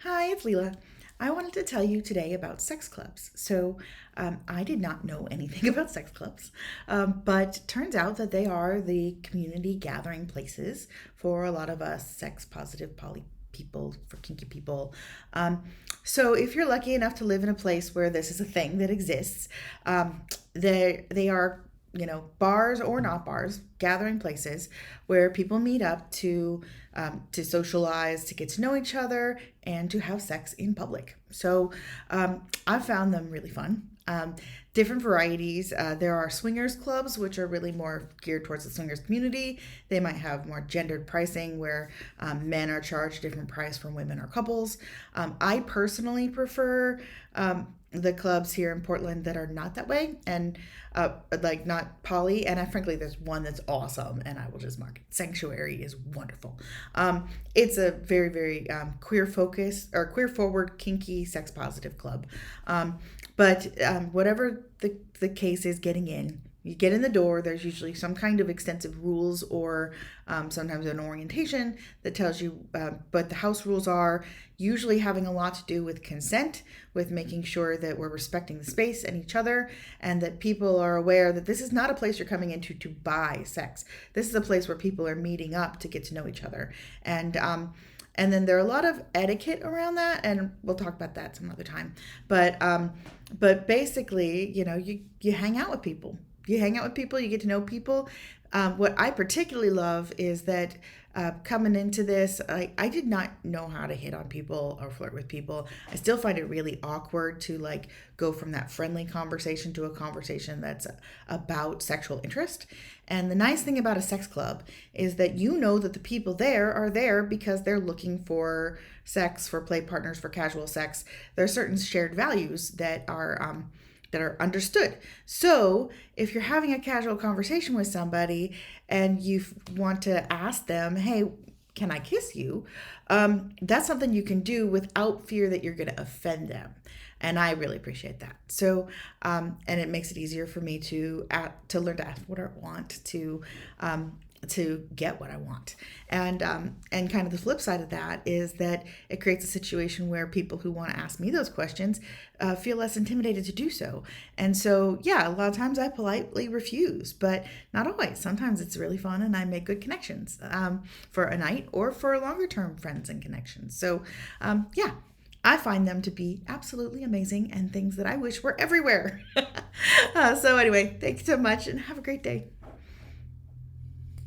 Hi, it's Leela. I wanted to tell you today about sex clubs. I did not know anything about sex clubs, but turns out that they are the community gathering places for a lot of us sex positive poly people, for kinky people. Um, so, if you're lucky enough to live in a place where this is a thing that exists, um, they are, bars or not bars, gathering places where people meet up to socialize, to get to know each other, and to have sex in public. I found them really fun. Different varieties. There are swingers clubs, which are really more geared towards the swingers community. They might have more gendered pricing where men are charged a different price from women or couples. I personally prefer the clubs here in Portland that are not that way and like not poly. And frankly, there's one that's awesome, and I will just mark it. Sanctuary is wonderful. It's a very, very queer focus or queer forward, kinky, sex positive club. But whatever the case is, getting in, you get in the door, there's usually some kind of extensive rules or sometimes an orientation that tells you what the house rules are, usually having a lot to do with consent, with making sure that we're respecting the space and each other, and that people are aware that this is not a place you're coming into to buy sex. This is a place where people are meeting up to get to know each other. And then there are a lot of etiquette around that, and we'll talk about that some other time. But basically, you hang out with people. You hang out with people. You get to know people. What I particularly love is that coming into this, I did not know how to hit on people or flirt with people. I still find it really awkward to like go from that friendly conversation to a conversation that's about sexual interest. And the nice thing about a sex club is that you know that the people there are there because they're looking for sex, for play partners, for casual sex. There are certain shared values that are understood. So, if you're having a casual conversation with somebody and you want to ask them, hey, can I kiss you? That's something you can do without fear that you're going to offend them. And I really appreciate that. And it makes it easier for me to learn to ask what I want, to get what I want. And kind of the flip side of that is that it creates a situation where people who want to ask me those questions feel less intimidated to do so. And so, yeah, a lot of times I politely refuse, but not always. Sometimes it's really fun and I make good connections for a night or for longer term friends and connections. Yeah. I find them to be absolutely amazing and things that I wish were everywhere. Anyway, thanks so much and have a great day.